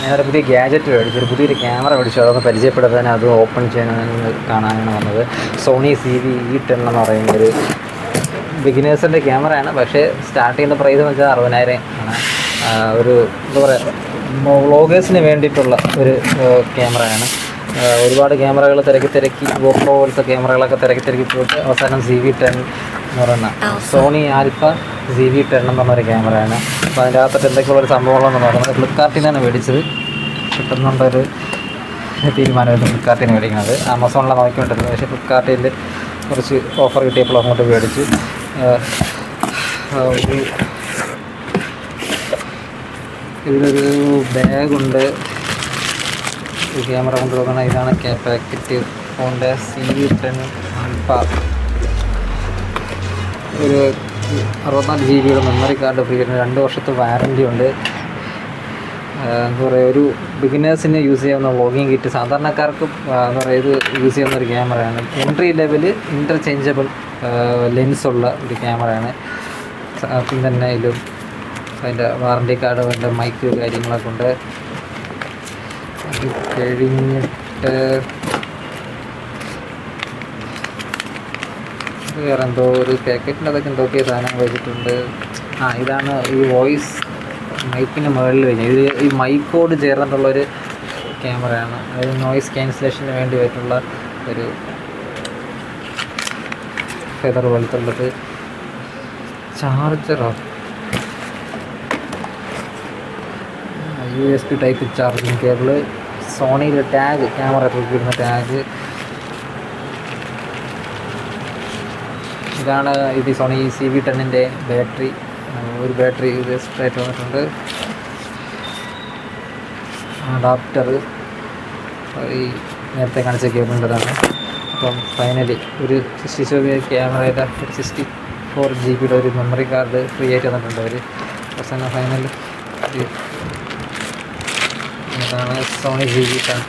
ഞാനൊരു പുതിയ ഗ്യാജറ്റ് മേടിച്ചു, ഒരു പുതിയൊരു ക്യാമറ മേടിച്ചു. അതൊന്ന് പരിചയപ്പെടുത്താൻ, അത് ഓപ്പൺ ചെയ്യാനും കാണാനാണ് വന്നത്. സോണി ZV-E10 എന്ന് പറയുന്നൊരു ബിഗിനേഴ്സിൻ്റെ ക്യാമറയാണ്. പക്ഷേ സ്റ്റാർട്ട് ചെയ്യുന്ന പ്രൈസ് എന്ന് വെച്ചാൽ 60,000 ആണ്. ഒരു എന്താ പറയുക, വ്ളോഗേഴ്സിന് വേണ്ടിയിട്ടുള്ള ഒരു ക്യാമറയാണ്. ഒരുപാട് ക്യാമറകൾ തിരക്കി GoPro പോലത്തെ ക്യാമറകളൊക്കെ തിരക്കി പോയിട്ട് അവസാനം ZV-10 എന്ന് പറയുന്ന സോണി ആൽഫ ZV-10 എന്ന് പറഞ്ഞൊരു ക്യാമറയാണ്. അപ്പോൾ അതിൻ്റെ അകത്തിട്ട് എന്തൊക്കെയുള്ളൊരു സംഭവങ്ങളെന്ന് പറയുന്നത് ഫ്ലിപ്കാർട്ടിൽ നിന്നാണ് മേടിച്ചത്. കിട്ടുന്നുണ്ടൊരു തീരുമാനമായിരുന്നു ഫ്ലിപ്കാർട്ടിൽ നിന്ന് മേടിക്കുന്നത്. ആമസോണിലാണ് നോക്കിക്കൊണ്ടിരുന്നത്, പക്ഷേ ഫ്ലിപ്കാർട്ടിൽ കുറച്ച് ഓഫർ കിട്ടിയപ്പോൾ അങ്ങോട്ട് മേടിച്ചു. ഇതിലൊരു ബാഗുണ്ട്, ഈ ക്യാമറ കൊണ്ട് നോക്കണം. ഇതാണ് പാക്കറ്റ് ഫോണിൻ്റെ ZV-10 ആൽഫ. ഒരു 64 GB മെമ്മറി കാർഡ് ഫ്രീ ആയിട്ട് 2 വർഷത്തെ വാറൻറ്റി ഉണ്ട്. എന്താ പറയുക, ഒരു ബിഗിനേഴ്സിന് യൂസ് ചെയ്യാവുന്ന വ്ളോഗിങ് കിറ്റ്, സാധാരണക്കാർക്ക് എന്താ പറയുക ഇത് യൂസ് ചെയ്യുന്ന ഒരു ക്യാമറയാണ്. എൻട്രി ലെവൽ ഇൻ്റർചേഞ്ചബിൾ ലെൻസുള്ള ഒരു ക്യാമറയാണ്. പിന്നെ തന്നെ ഇതിലും അതിൻ്റെ വാറൻറ്റി കാർഡ്, അതിൻ്റെ മൈക്ക് കാര്യങ്ങളൊക്കെ ഉണ്ട്. അത് കഴിഞ്ഞിട്ട് വേറെ എന്തോ ഒരു പാക്കറ്റിൻ്റെ അതൊക്കെ എന്തൊക്കെയോ സാധനങ്ങൾ വെച്ചിട്ടുണ്ട്. ഇതാണ് ഈ വോയിസ് മൈക്കിന് മുകളിൽ കഴിഞ്ഞത്. ഇത് ഈ മൈക്കോട് ചേർന്നിട്ടുള്ളൊരു ക്യാമറയാണ്. അതായത് നോയിസ് ക്യാൻസലേഷന് വേണ്ടി ആയിട്ടുള്ള ഒരു ഫെദർ പോലത്തുള്ളത്. ചാർജറോ, USB ടൈപ്പ് ചാർജിങ് കേബിള്, സോണിയുടെ ടാഗ്, ക്യാമറ തൂക്കിയിടുന്ന ടാഗ്. ഇതാണ് ഇത് സോണി ZV-10ൻ്റെ ബാറ്ററി. ഒരു ബാറ്ററി ഇത് എക്സ്ട്രായിട്ട് വന്നിട്ടുണ്ട്. അഡാപ്റ്റർ ഈ നേരത്തെ കാണിച്ച കേബിളിൻ്റെതാണ്. അപ്പം ഫൈനലി ഒരു 64 ക്യാമറയുടെ 64 GB ഒരു മെമ്മറി കാർഡ് ഫ്രീ ആയിട്ട് തന്നിട്ടുണ്ട് അവർ. അവസാനം ഫൈനൽ ഇതാണ് സോണി ZV-10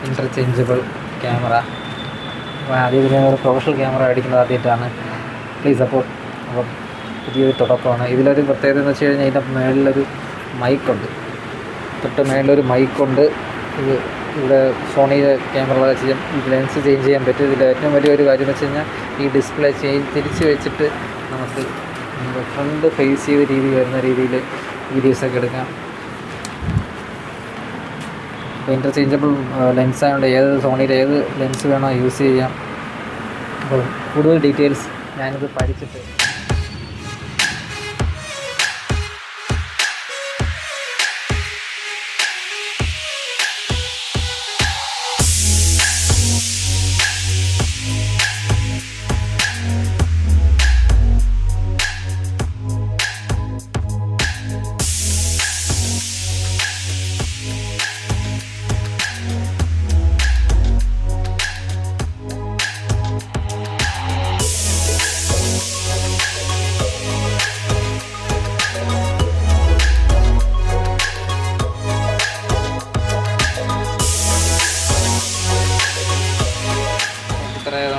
ഇൻ്റർചേഞ്ചബിൾ ക്യാമറ. അപ്പോൾ ആദ്യം ഒരു പ്രൊഫഷണൽ ക്യാമറ അടിക്കുന്നത് ആദ്യമായിട്ടാണ്. Please support. അപ്പം പുതിയൊരു തുടക്കമാണ്. ഇതിലൊരു പ്രത്യേകത എന്ന് വെച്ച് കഴിഞ്ഞാൽ ഇതിൻ്റെ മേളിലൊരു മൈക്കുണ്ട്, തൊട്ട് മേളിലൊരു മൈക്കുണ്ട്. ഇത് ഇവിടെ സോണി ക്യാമറ വെച്ച് ലെൻസ് ചേഞ്ച് ചെയ്യാൻ പറ്റും. ഇതിൽ ഏറ്റവും വലിയൊരു കാര്യം എന്ന് വെച്ച് കഴിഞ്ഞാൽ ഈ ഡിസ്പ്ലേ തിരിച്ച് വെച്ചിട്ട് നമുക്ക് ഫ്രണ്ട് ഫേസ് ചെയ്ത രീതി വരുന്ന രീതിയിൽ വീഡിയോസൊക്കെ എടുക്കാം. അപ്പോൾ ഇൻ്റർചേഞ്ചബിൾ ലെൻസ് ആയതുകൊണ്ട് ഏത് സോണിയുടെ ഏത് ലെൻസ് വേണോ യൂസ് ചെയ്യാം. അപ്പോൾ കൂടുതൽ ഡീറ്റെയിൽസ് ഞാനിത് പഠിച്ചിട്ട്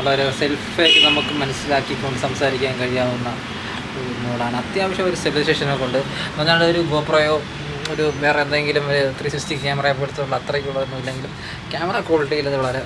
വളരെ സെൽഫായിട്ട് നമുക്ക് മനസ്സിലാക്കിക്കൊണ്ട് സംസാരിക്കാൻ കഴിയാവുന്ന ഒരു മോഡാണ്. അത്യാവശ്യം ഒരു സ്റ്റെബിലൈസേഷനൊക്കെ ഉണ്ട്. എന്നാൽ ഒരു ഗോപ്രോയോ ഒരു വേറെ എന്തെങ്കിലും 360 ക്യാമറയെ പോലത്തുള്ള അത്രയ്ക്കുള്ളതൊന്നും ഇല്ലെങ്കിലും ക്യാമറ ക്വാളിറ്റിയിൽ ഇത് വളരെ